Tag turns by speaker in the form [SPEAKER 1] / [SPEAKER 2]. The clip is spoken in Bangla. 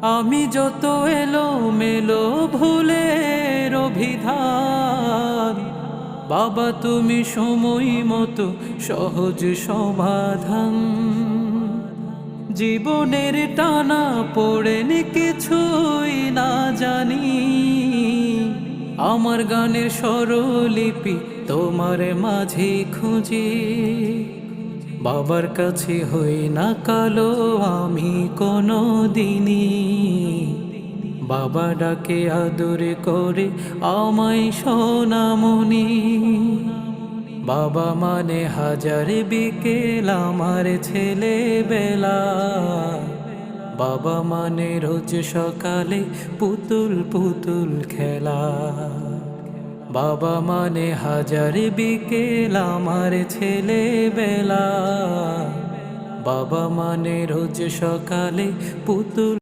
[SPEAKER 1] আমি যত এলো মেলো ভুলের অভিধান, বাবা তুমি সময় মতো সহজ সমাধান। জীবনের টানা পড়েনি কিছুই না জানি, আমার গানের স্বরলিপি তোমার মাঝে খুঁজি। বাবার কাছে হই না কালো আমি কোনো দিনই, বাবা ডাকে আদরে করে আমায় সোনামণি। বাবা মানে হাজার বিকেল আমার ছেলেবেলা, বাবা মানে রোজ সকালে পুতুল পুতুল খেলা। বাবা মানে হাজার বিকেল আমার ছেলেবেলা, বাবা মানে রোজ সকালে পুতুল